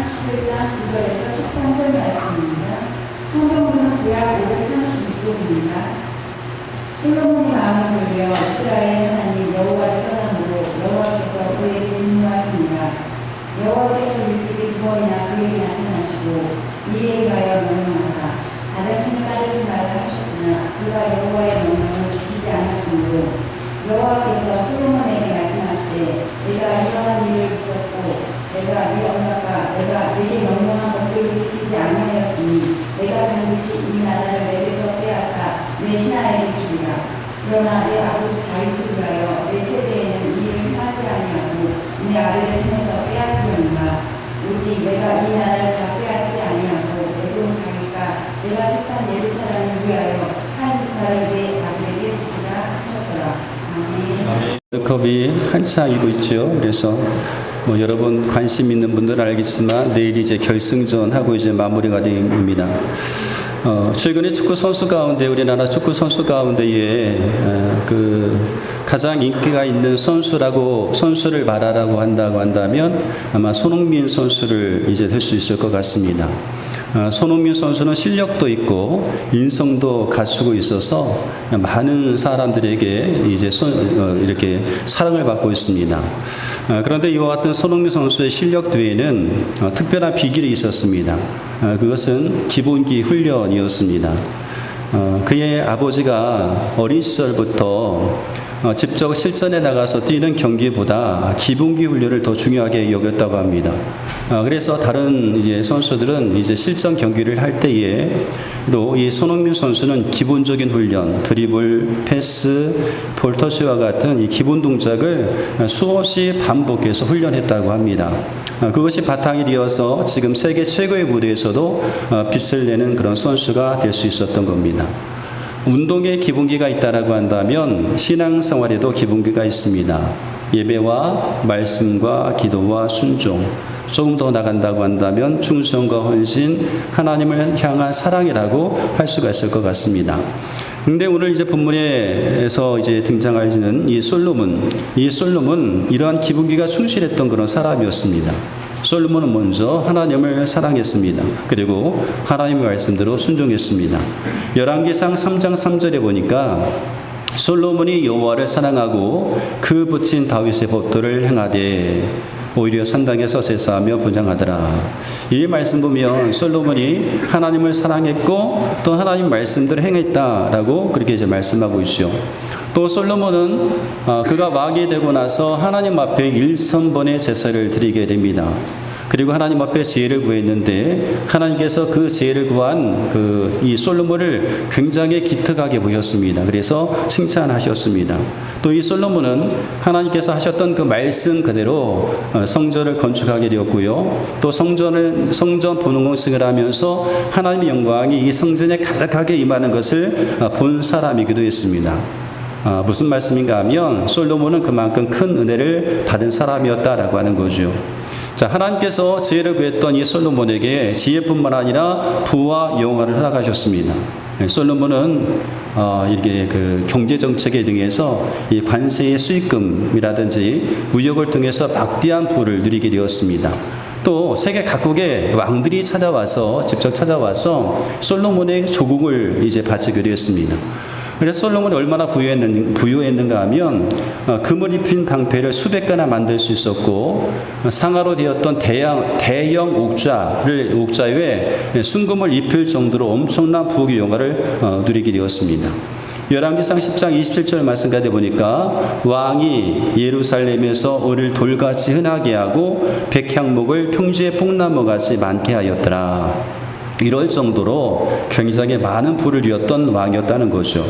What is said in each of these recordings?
11장 9절에서 13절 말씀입니다. 성경으로는 구약 536쪽입니다. 솔로몬이 마음을 돌려 이스라엘의 하나님 여호와를 떠남으로 여호와께서 그에게 진노하시니라. 여호와께서 일찍이 두 번이나 그에게 나타나시고 이에 대하여 명령하사 다른 신을 따르지 말라 하셨으나 그가 여호와의 명령을 지키지 않았으므로 여호와께서 솔로몬에게 말씀하시되 내가 이러한 일을 있었고 내가 네 언약과 내가 내게 명령한 것들을 지키지 아니하였으니 내가 반드시 이 나라를 내게서 빼앗아 내 신하에게 주리라. 그러나 내 아버지 다윗을 위하여 내 세대에는 이 일을 하지 아니하고 내 아들의 손에서 빼앗으려니와 오직 내가 이 나라를 다 빼앗지 아니하고 내 종 다윗과 내가 택한 예루살렘을 위하여 한 지파를 내 아들에게 주리라 하셨더라. 아멘. 월드컵이 한창이고 있죠. 그래서 여러분 관심 있는 분들은 알겠지만 내일 이제 결승전 하고 이제 마무리가 됩니다. 최근에 축구 선수 가운데 우리나라 축구 선수 가운데에 가장 인기가 있는 선수를 말하라고 한다면 아마 손흥민 선수를 이제 될 수 있을 것 같습니다. 손흥민 선수는 실력도 있고 인성도 갖추고 있어서 많은 사람들에게 이제 이렇게 사랑을 받고 있습니다. 그런데 이와 같은 손흥민 선수의 실력 뒤에는 특별한 비결이 있었습니다. 그것은 기본기 훈련이었습니다. 그의 아버지가 어린 시절부터 직접 실전에 나가서 뛰는 경기보다 기본기 훈련을 더 중요하게 여겼다고 합니다. 그래서 다른 이제 선수들은 이제 실전 경기를 할 때에 또 이 손흥민 선수는 기본적인 훈련, 드리블, 패스, 볼터치와 같은 이 기본 동작을 수없이 반복해서 훈련했다고 합니다. 그것이 바탕이 되어서 지금 세계 최고의 무대에서도 빛을 내는 그런 선수가 될 수 있었던 겁니다. 운동에 기본기가 있다라고 한다면 신앙생활에도 기본기가 있습니다. 예배와 말씀과 기도와 순종, 조금 더 나간다고 한다면 충성과 헌신, 하나님을 향한 사랑이라고 할 수가 있을 것 같습니다. 근데 오늘 이제 본문에서 이제 등장하시는 이 솔로몬 이러한 기본기가 충실했던 그런 사람이었습니다. 솔로몬은 먼저 하나님을 사랑했습니다. 그리고 하나님의 말씀대로 순종했습니다. 열왕기상 3장 3절에 보니까 솔로몬이 여호와를 사랑하고 그 붙인 다윗의 법도를 행하되 오히려 산당에서 제사하며 분향하더라. 이 말씀 보면 솔로몬이 하나님을 사랑했고 또 하나님 말씀대로 행했다라고 그렇게 이제 말씀하고 있죠. 또 솔로몬은 그가 왕이 되고 나서 하나님 앞에 일선번의 제사를 드리게 됩니다. 그리고 하나님 앞에 지혜를 구했는데 하나님께서 그 지혜를 구한 이 솔로몬을 굉장히 기특하게 보셨습니다. 그래서 칭찬하셨습니다. 또 이 솔로몬은 하나님께서 하셨던 그 말씀 그대로 성전을 건축하게 되었고요. 또 성전 분홍공식을 하면서 하나님의 영광이 이 성전에 가득하게 임하는 것을 본 사람이기도 했습니다. 무슨 말씀인가 하면 솔로몬은 그만큼 큰 은혜를 받은 사람이었다라고 하는 거죠. 자, 하나님께서 지혜를 구했던 이 솔로몬에게 지혜뿐만 아니라 부와 영화를 허락하셨습니다. 솔로몬은 이렇게 경제 정책에 등해서 이 관세의 수익금이라든지 무역을 통해서 막대한 부를 누리게 되었습니다. 또 세계 각국의 왕들이 직접 찾아와서 솔로몬의 조국을 이제 바치기로 했습니다. 그래서 솔로몬이 얼마나 부유했는가 하면 금을 입힌 방패를 수백 개나 만들 수 있었고 상하로 되었던 대형 옥좌에 순금을 입힐 정도로 엄청난 부귀 영화를 누리게 되었습니다. 열왕기상 10장 27절 말씀 가운데 보니까 왕이 예루살렘에서 을을 돌같이 흔하게 하고 백향목을 평지의 뽕나무같이 많게 하였더라. 이럴 정도로 굉장히 많은 부를 누렸던 왕이었다는 거죠.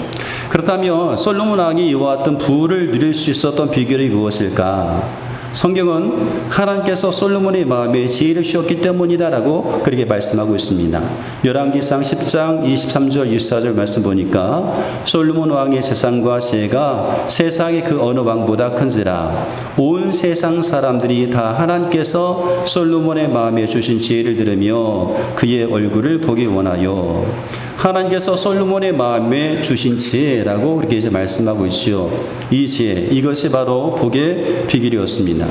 그렇다면 솔로몬 왕이 이와 같은 부를 누릴 수 있었던 비결이 무엇일까? 성경은 하나님께서 솔로몬의 마음에 지혜를 주셨기 때문이다라고 그렇게 말씀하고 있습니다. 열왕기상 10장 23절 24절 말씀 보니까 솔로몬 왕의 재산과 지혜가 세상의 그 어느 왕보다 큰지라 온 세상 사람들이 다 하나님께서 솔로몬의 마음에 주신 지혜를 들으며 그의 얼굴을 보기 원하여 하나님께서 솔로몬의 마음에 주신 지혜라고 그렇게 이제 말씀하고 있지요. 이 지혜, 이것이 바로 복의 비결이었습니다.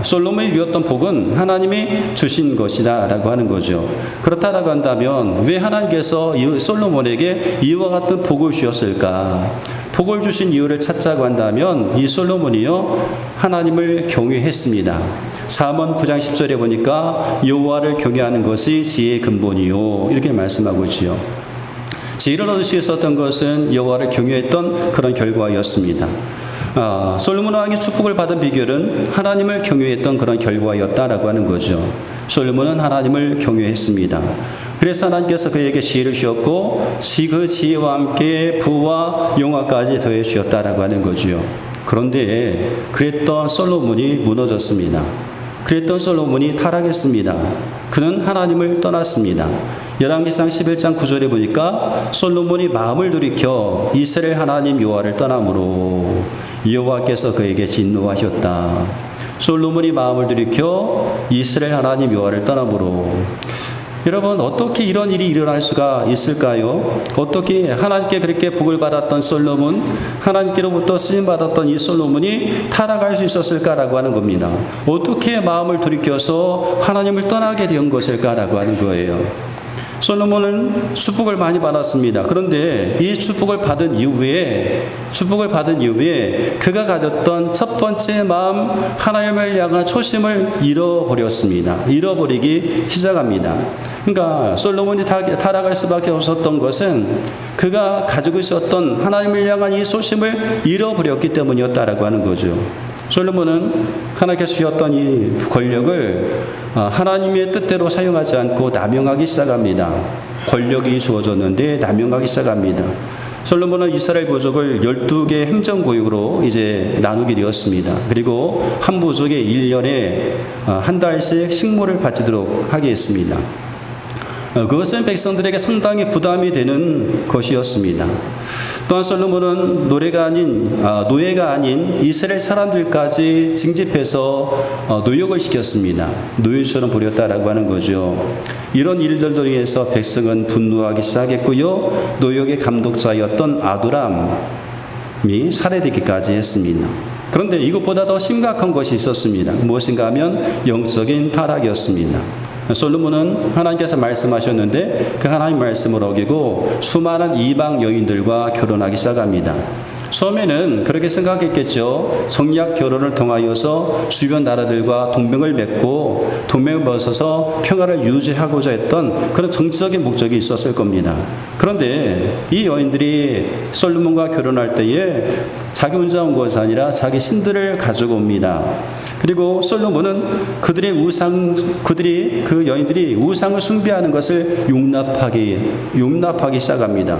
솔로몬이 누렸던 복은 하나님이 주신 것이다 라고 하는 거죠. 그렇다라고 한다면 왜 하나님께서 솔로몬에게 이와 같은 복을 주셨을까? 복을 주신 이유를 찾자고 한다면 이 솔로몬이요 하나님을 경외했습니다. 사문 9장 10절에 보니까 여호와를 경외하는 것이 지혜의 근본이요 이렇게 말씀하고 있지요. 지혜를 얻을 수 있었던 것은 여호와를 경외했던 그런 결과였습니다. 솔로몬 왕이 축복을 받은 비결은 하나님을 경외했던 그런 결과였다라고 하는 거죠. 솔로몬은 하나님을 경외했습니다. 그래서 하나님께서 그에게 지혜를 주셨고 그 지혜와 함께 부와 영화까지 더해 주셨다라고 하는 거죠. 그런데 그랬던 솔로몬이 무너졌습니다. 그랬던 솔로몬이 타락했습니다. 그는 하나님을 떠났습니다. 열왕기상 11장 9절에 보니까 솔로몬이 마음을 돌이켜 이스라엘 하나님 여호와를 떠남으로 여호와께서 그에게 진노하셨다. 솔로몬이 마음을 돌이켜 이스라엘 하나님 여호와를 떠남으로. 여러분 어떻게 이런 일이 일어날 수가 있을까요? 어떻게 하나님께 그렇게 복을 받았던 솔로몬, 하나님께로부터 쓰임받았던 이 솔로몬이 타락할 수 있었을까라고 하는 겁니다. 어떻게 마음을 돌이켜서 하나님을 떠나게 된 것일까라고 하는 거예요. 솔로몬은 축복을 많이 받았습니다. 그런데 이 축복을 받은 이후에 그가 가졌던 첫 번째 마음, 하나님을 향한 초심을 잃어버렸습니다. 잃어버리기 시작합니다. 그러니까 솔로몬이 타락할 수밖에 없었던 것은 그가 가지고 있었던 하나님을 향한 이 초심을 잃어버렸기 때문이었다라고 하는 거죠. 솔로몬은 하나님께서 주셨던 이 권력을 하나님의 뜻대로 사용하지 않고 남용하기 시작합니다. 권력이 주어졌는데 남용하기 시작합니다. 솔로몬은 이스라엘 부족을 12개 행정구역으로 이제 나누게 되었습니다. 그리고 한 부족에 1년에 한 달씩 식물을 바치도록 하게 했습니다. 그것은 백성들에게 상당히 부담이 되는 것이었습니다. 또한 솔로몬은 노예가 아닌 이스라엘 사람들까지 징집해서 노역을 시켰습니다. 노예처럼 부렸다라고 하는 거죠. 이런 일들로 인해서 백성은 분노하기 시작했고요. 노역의 감독자였던 아두람이 살해되기까지 했습니다. 그런데 이것보다 더 심각한 것이 있었습니다. 무엇인가 하면 영적인 타락이었습니다. 솔로몬은 하나님께서 말씀하셨는데 그 하나님 말씀을 어기고 수많은 이방 여인들과 결혼하기 시작합니다. 처음에는 그렇게 생각했겠죠. 정략 결혼을 통하여서 주변 나라들과 동맹을 맺고 동맹을 벗어서 평화를 유지하고자 했던 그런 정치적인 목적이 있었을 겁니다. 그런데 이 여인들이 솔로몬과 결혼할 때에 자기 혼자 온 것이 아니라 자기 신들을 가지고 옵니다. 그리고 솔로몬은 그 여인들이 우상을 숭배하는 것을 용납하기 시작합니다.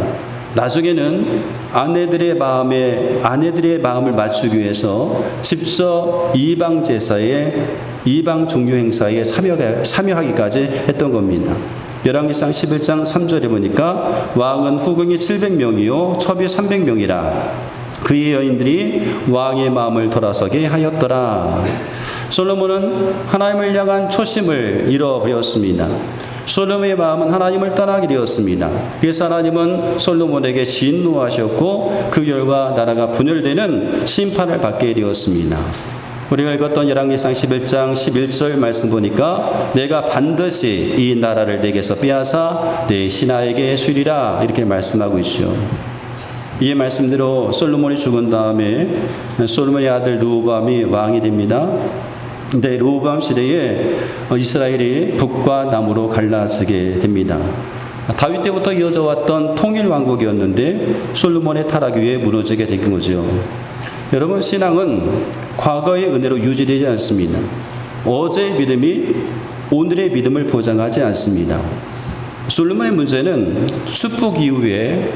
나중에는 아내들의 마음을 맞추기 위해서 직접 이방 종교 행사에 참여하기까지 했던 겁니다. 열왕기상 11장 3절에 보니까 왕은 후궁이 700명이요 첩이 300명이라 그의 여인들이 왕의 마음을 돌아서게 하였더라. 솔로몬은 하나님을 향한 초심을 잃어버렸습니다. 솔로몬의 마음은 하나님을 떠나게 되었습니다. 그래서 하나님은 솔로몬에게 진노하셨고 그 결과 나라가 분열되는 심판을 받게 되었습니다. 우리가 읽었던 열왕기상 11장 11절 말씀 보니까 내가 반드시 이 나라를 내게서 빼앗아 내 신하에게 주리라 이렇게 말씀하고 있죠. 이 말씀대로 솔로몬이 죽은 다음에 솔로몬의 아들 르호보암이 왕이 됩니다. 근데 르호보암 시대에 이스라엘이 북과 남으로 갈라지게 됩니다. 다윗 때부터 이어져 왔던 통일 왕국이었는데 솔로몬의 타락 위에 무너지게 된 거죠. 여러분 신앙은 과거의 은혜로 유지되지 않습니다. 어제의 믿음이 오늘의 믿음을 보장하지 않습니다. 솔로몬의 문제는 축복 이후에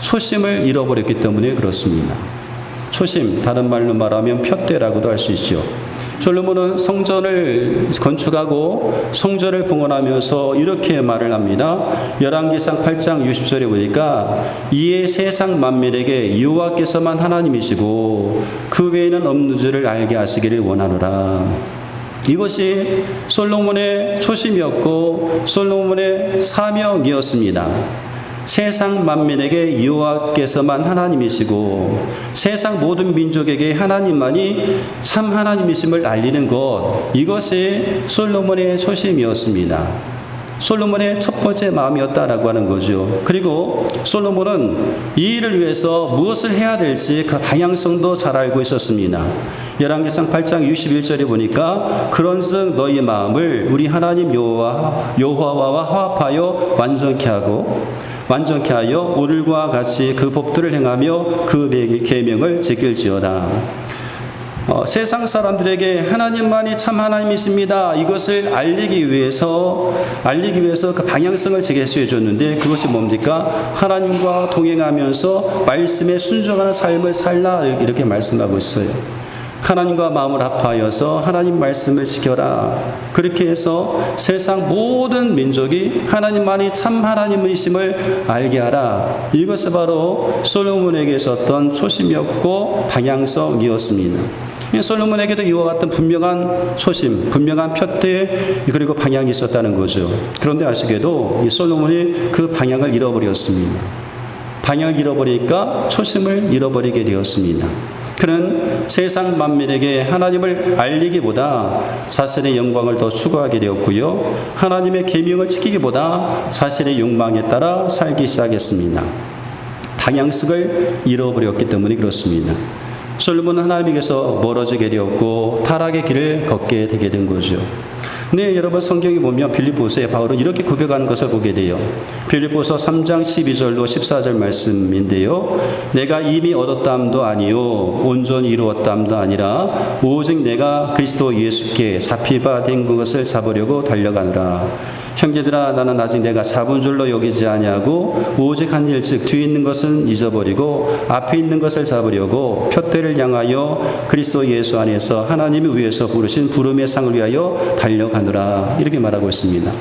초심을 잃어버렸기 때문에 그렇습니다. 초심, 다른 말로 말하면 푯대라고도 할 수 있죠. 솔로몬은 성전을 건축하고 성전을 봉헌하면서 이렇게 말을 합니다. 열왕기상 8장 60절에 보니까 이에 세상 만민에게 여호와께서만 하나님이시고 그 외에는 없는 줄을 알게 하시기를 원하노라. 이것이 솔로몬의 초심이었고 솔로몬의 사명이었습니다. 세상 만민에게 여호와께서만 하나님이시고 세상 모든 민족에게 하나님만이 참 하나님이심을 알리는 것, 이것이 솔로몬의 초심이었습니다. 솔로몬의 첫 번째 마음이었다라고 하는 거죠. 그리고 솔로몬은 이 일을 위해서 무엇을 해야 될지 그 방향성도 잘 알고 있었습니다. 열왕기상 8장 61절에 보니까 그런즉 너희 마음을 우리 하나님 여호와와 화합하여 완전케 하여 오늘과 같이 그 법도를 행하며 그 계명을 지킬지어다. 세상 사람들에게 하나님만이 참 하나님이십니다, 이것을 알리기 위해서 그 방향성을 제시해 줬는데, 그것이 뭡니까? 하나님과 동행하면서 말씀에 순종하는 삶을 살라, 이렇게 말씀하고 있어요. 하나님과 마음을 합하여서 하나님 말씀을 지켜라. 그렇게 해서 세상 모든 민족이 하나님만이 참 하나님이심을 알게 하라. 이것이 바로 솔로몬에게 있었던 초심이었고 방향성이었습니다. 솔로몬에게도 이와 같은 분명한 초심, 분명한 표대, 그리고 방향이 있었다는 거죠. 그런데 아시게도 이 솔로몬이 그 방향을 잃어버렸습니다. 방향을 잃어버리니까 초심을 잃어버리게 되었습니다. 그는 세상 만민에게 하나님을 알리기보다 자신의 영광을 더 추구하게 되었고요, 하나님의 계명을 지키기보다 자신의 욕망에 따라 살기 시작했습니다. 방향성을 잃어버렸기 때문에 그렇습니다. 솔로몬은 하나님에게서 멀어지게 되었고 타락의 길을 걷게 되게 된 거죠. 네, 여러분, 성경에 보면 빌립보서에 바울은 이렇게 고백하는 것을 보게 돼요. 빌립보서 3장 12절로 14절 말씀인데요. 내가 이미 얻었담도 아니요 온전히 이루었담도 아니라 오직 내가 그리스도 예수께 잡히바 된 그것을 잡으려고 달려가노라. 형제들아, 나는 아직 내가 잡은 줄로 여기지 아니하고 오직 한 일, 즉 뒤에 있는 것은 잊어버리고 앞에 있는 것을 잡으려고 푯대를 향하여 그리스도 예수 안에서 하나님이 위에서 부르신 부름의 상을 위하여 달려가노라. 이렇게 말하고 있습니다.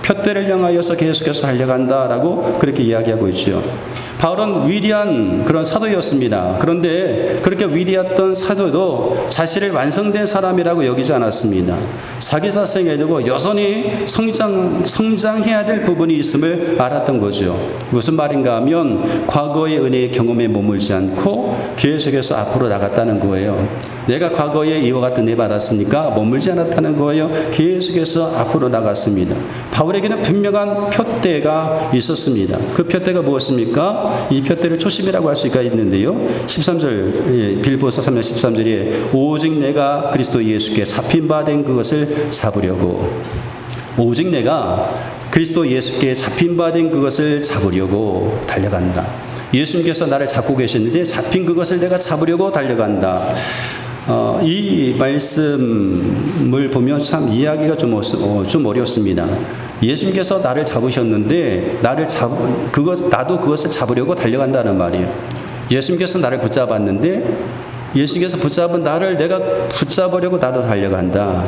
푯대를 향하여서 계속해서 달려간다라고 그렇게 이야기하고 있죠. 바울은 위대한 그런 사도였습니다. 그런데 그렇게 위대했던 사도도 자신을 완성된 사람이라고 여기지 않았습니다. 자기 자신에 두고 여전히 성장해야 될 부분이 있음을 알았던 거죠. 무슨 말인가 하면 과거의 은혜의 경험에 머물지 않고 계속해서 앞으로 나갔다는 거예요. 내가 과거에 이와 같은 은혜 받았으니까 머물지 않았다는 거예요. 계속해서 앞으로 나갔습니다. 바울에게는 분명한 푯대가 있었습니다. 그 푯대가 무엇입니까? 이 푯대를 초심이라고 할 수가 있는데요. 13절, 빌립보서 3장 13절에 오직 내가 그리스도 예수께 잡힌 바 된 그것을 잡으려고, 오직 내가 그리스도 예수께 잡힌 바 된 그것을 잡으려고 달려간다. 예수님께서 나를 잡고 계시는데 잡힌 그것을 내가 잡으려고 달려간다. 이 말씀을 보면 참 이해하기가 좀 어렵습니다. 예수님께서 나를 잡으셨는데 나도 그것을 잡으려고 달려간다는 말이에요. 예수님께서 나를 붙잡았는데 예수님께서 붙잡은 나를 내가 붙잡으려고 나도 달려간다.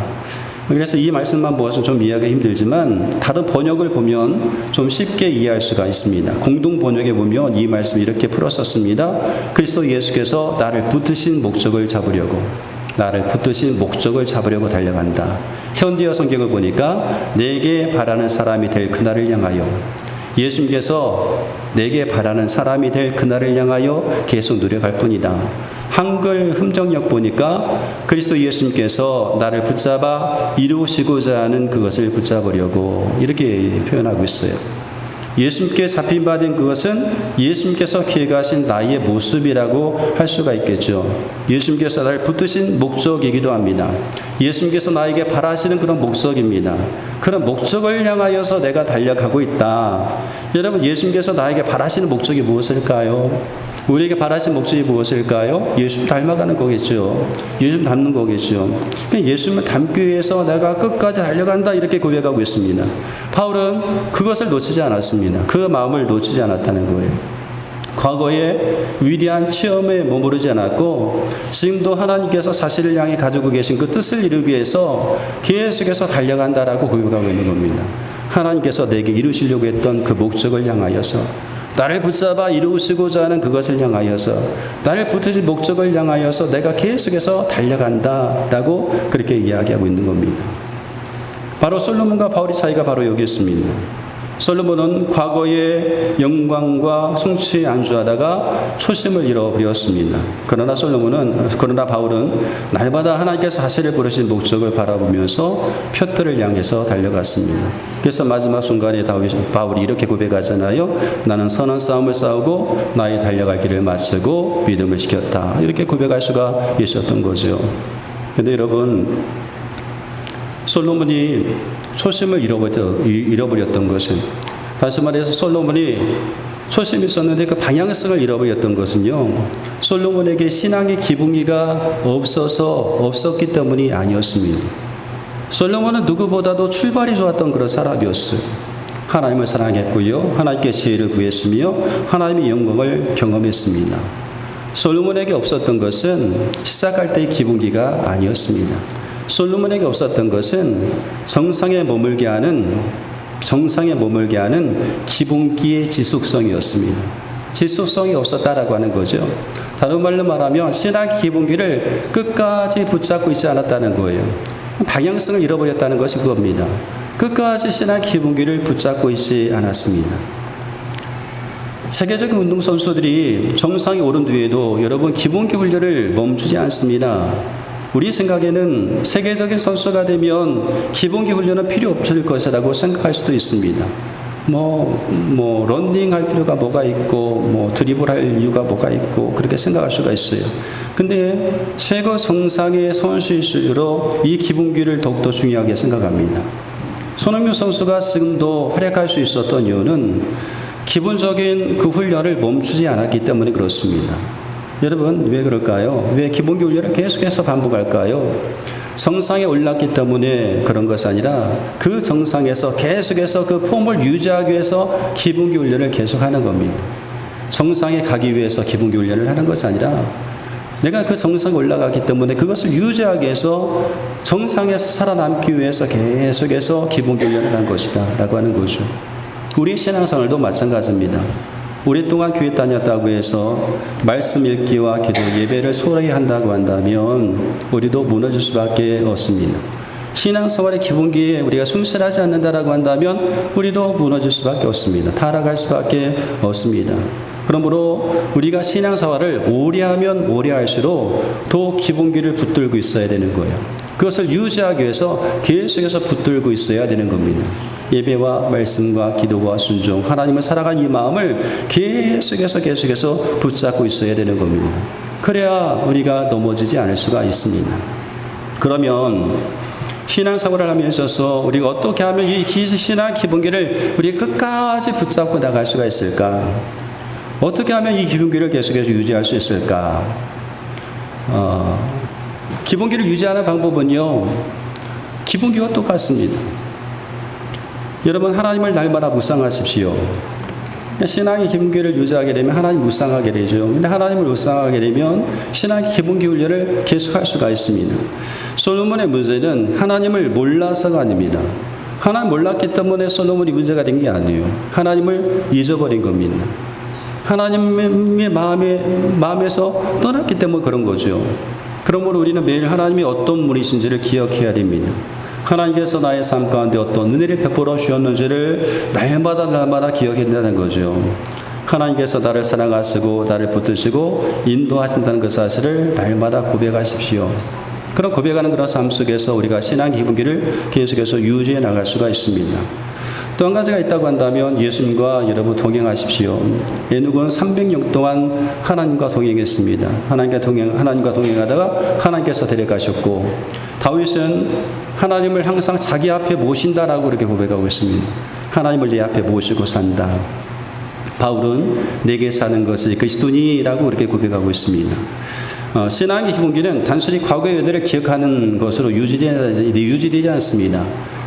그래서 이 말씀만 보아서 좀 이해하기 힘들지만 다른 번역을 보면 좀 쉽게 이해할 수가 있습니다. 공동 번역에 보면 이 말씀을 이렇게 풀었었습니다. 그리스도 예수께서 나를 붙드신 목적을 잡으려고 달려간다. 현대어 성경을 보니까 내게 바라는 사람이 될 그날을 향하여, 예수님께서 내게 바라는 사람이 될 그날을 향하여 계속 노력할 뿐이다. 한글 흠정역 보니까 그리스도 예수님께서 나를 붙잡아 이루시고자 하는 그것을 붙잡으려고 이렇게 표현하고 있어요. 예수님께 잡힌 바 된 그것은 예수님께서 기획하신 나의 모습이라고 할 수가 있겠죠. 예수님께서 나를 붙드신 목적이기도 합니다. 예수님께서 나에게 바라시는 그런 목적입니다. 그런 목적을 향하여서 내가 달려가고 있다. 여러분, 예수님께서 나에게 바라시는 목적이 무엇일까요? 우리에게 바라신 목적이 무엇일까요? 예수님 닮아가는 거겠죠. 예수님 닮는 거겠죠. 예수님을 닮기 위해서 내가 끝까지 달려간다, 이렇게 고백하고 있습니다. 바울은 그것을 놓치지 않았습니다. 그 마음을 놓치지 않았다는 거예요. 과거에 위대한 체험에 머무르지 않았고 지금도 하나님께서 자신을 향해 가지고 계신 그 뜻을 이루기 위해서 계속해서 달려간다라고 고백하고 있는 겁니다. 하나님께서 내게 이루시려고 했던 그 목적을 향하여서, 나를 붙잡아 이루시고자 하는 그것을 향하여서, 나를 붙으신 목적을 향하여서 내가 계속해서 달려간다라고 그렇게 이야기하고 있는 겁니다. 바로 솔로몬과 바울의 차이가 바로 여기 있습니다. 솔로몬은 과거의 영광과 성취에 안주하다가 초심을 잃어버렸습니다. 그러나 바울은 날마다 하나님께서 자신을 부르신 목적을 바라보면서 표틀을 향해서 달려갔습니다. 그래서 마지막 순간에 바울이 이렇게 고백하잖아요. 나는 선한 싸움을 싸우고 나의 달려갈 길을 마치고 믿음을 지켰다. 이렇게 고백할 수가 있었던 거죠. 근데 여러분, 솔로몬이 초심을 잃어버렸던 것은, 다시 말해서 솔로몬이 초심이 있었는데 그 방향성을 잃어버렸던 것은요, 솔로몬에게 신앙의 기본기가 없었기 때문이 아니었습니다. 솔로몬은 누구보다도 출발이 좋았던 그런 사람이었어요. 하나님을 사랑했고요, 하나님께 지혜를 구했으며 하나님의 영광을 경험했습니다. 솔로몬에게 없었던 것은 시작할 때의 기본기가 아니었습니다. 솔로몬에게 없었던 것은 정상에 머물게 하는 기본기의 지속성이었습니다. 지속성이 없었다라고 하는 거죠. 다른 말로 말하면 신앙의 기본기를 끝까지 붙잡고 있지 않았다는 거예요. 방향성을 잃어버렸다는 것이 그겁니다. 끝까지 신앙의 기본기를 붙잡고 있지 않았습니다. 세계적인 운동선수들이 정상에 오른 뒤에도 여러분 기본기 훈련을 멈추지 않습니다. 우리 생각에는 세계적인 선수가 되면 기본기 훈련은 필요 없을 것이라고 생각할 수도 있습니다. 런닝 할 필요가 뭐가 있고, 드리블 할 이유가 뭐가 있고, 그렇게 생각할 수가 있어요. 근데 최고 정상의 선수일수록 이 기본기를 더욱더 중요하게 생각합니다. 손흥민 선수가 지금도 활약할 수 있었던 이유는 기본적인 그 훈련을 멈추지 않았기 때문에 그렇습니다. 여러분, 왜 그럴까요? 왜 기본기 훈련을 계속해서 반복할까요? 정상에 올랐기 때문에 그런 것이 아니라 그 정상에서 계속해서 그 폼을 유지하기 위해서 기본기 훈련을 계속하는 겁니다. 정상에 가기 위해서 기본기 훈련을 하는 것이 아니라 내가 그 정상에 올라가기 때문에 그것을 유지하기 위해서 정상에서 살아남기 위해서 계속해서 기본기 훈련을 한 것이다 라고 하는 거죠. 우리 신앙생활도 마찬가지입니다. 오랫동안 교회 다녔다고 해서 말씀 읽기와 기도, 예배를 소홀히 한다고 한다면 우리도 무너질 수밖에 없습니다. 신앙생활의 기본기에 우리가 충실하지 않는다라고 한다면 우리도 무너질 수밖에 없습니다. 타락할 수밖에 없습니다. 그러므로 우리가 신앙생활을 오래 하면 오래 할수록 더 기본기를 붙들고 있어야 되는 거예요. 그것을 유지하기 위해서 계속해서 붙들고 있어야 되는 겁니다. 예배와 말씀과 기도와 순종, 하나님을 살아간 이 마음을 계속해서 붙잡고 있어야 되는 겁니다. 그래야 우리가 넘어지지 않을 수가 있습니다. 그러면 신앙생활을 하면서 우리가 어떻게 하면 이 신앙 기본기를 우리 끝까지 붙잡고 나갈 수가 있을까? 어떻게 하면 이 기본기를 계속해서 유지할 수 있을까? 기본기를 유지하는 방법은요, 기본기와 똑같습니다. 여러분, 하나님을 날마다 묵상하십시오. 신앙의 기본기를 유지하게 되면 하나님 묵상하게 되죠. 근데 하나님을 묵상하게 되면 신앙의 기본기 훈련을 계속할 수가 있습니다. 솔로몬의 문제는 하나님을 몰라서가 아닙니다. 하나님 몰랐기 때문에 솔로몬이 문제가 된 게 아니에요. 하나님을 잊어버린 겁니다. 하나님의 마음에서 떠났기 때문에 그런 거죠. 그러므로 우리는 매일 하나님이 어떤 분이신지를 기억해야 됩니다. 하나님께서 나의 삶 가운데 어떤 은혜를 베풀어 주셨는지를 날마다 기억해야 된다는 거죠. 하나님께서 나를 사랑하시고 나를 붙드시고 인도하신다는 그 사실을 날마다 고백하십시오. 그런 고백하는 그런 삶 속에서 우리가 신앙 기본기를 계속해서 유지해 나갈 수가 있습니다. 또 한 가지가 있다고 한다면 예수님과 여러분 동행하십시오. 에녹은 300년 동안 하나님과 동행했습니다. 하나님과 동행하다가 하나님께서 데려가셨고, 다윗은 하나님을 항상 자기 앞에 모신다라고 그렇게 고백하고 있습니다. 하나님을 내 앞에 모시고 산다. 바울은 내게 사는 것이 그리스도니라고 그렇게 고백하고 있습니다. 신앙의 기본기는 단순히 과거의 은혜를 기억하는 것으로 유지되지 않습니다.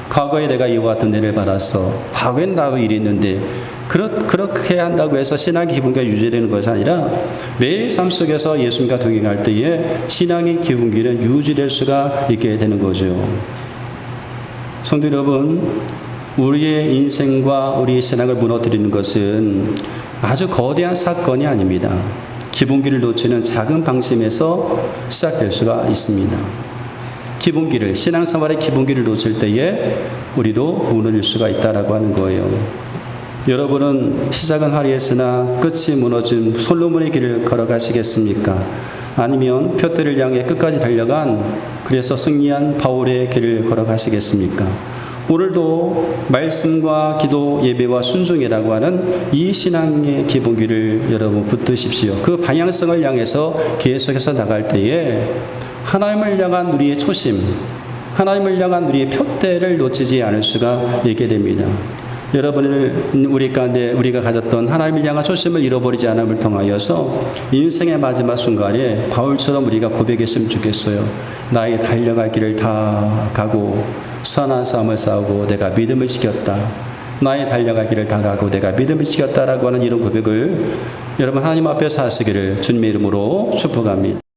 과거에 내가 이와 같은 은혜를 받았어. 과거엔 나도 이랬는데 그렇게 한다고 해서 신앙의 기본기가 유지되는 것이 아니라 매일 삶 속에서 예수님과 동행할 때에 신앙의 기본기는 유지될 수가 있게 되는 거죠. 성도 여러분, 우리의 인생과 우리의 신앙을 무너뜨리는 것은 아주 거대한 사건이 아닙니다. 기본기를 놓치는 작은 방심에서 시작될 수가 있습니다. 신앙생활의 기본기를 놓칠 때에 우리도 무너질 수가 있다라고 하는 거예요. 여러분은 시작은 화려했으나 끝이 무너진 솔로몬의 길을 걸어가시겠습니까? 아니면 표대를 향해 끝까지 달려간 그래서 승리한 바울의 길을 걸어가시겠습니까? 오늘도 말씀과 기도, 예배와 순종이라고 하는 이 신앙의 기본기를 여러분 붙드십시오. 그 방향성을 향해서 계속해서 나갈 때에 하나님을 향한 우리의 초심, 하나님을 향한 우리의 표대를 놓치지 않을 수가 있게 됩니다. 여러분을 우리 가운데 우리가 가졌던 하나님을 향한 초심을 잃어버리지 않음을 통하여서 인생의 마지막 순간에 바울처럼 우리가 고백했으면 좋겠어요. 나의 달려갈 길을 다 가고 선한 싸움을 싸우고 내가 믿음을 지켰다. 나의 달려갈 길을 다 가고 내가 믿음을 지켰다라고 하는 이런 고백을 여러분 하나님 앞에서 하시기를 주님의 이름으로 축복합니다.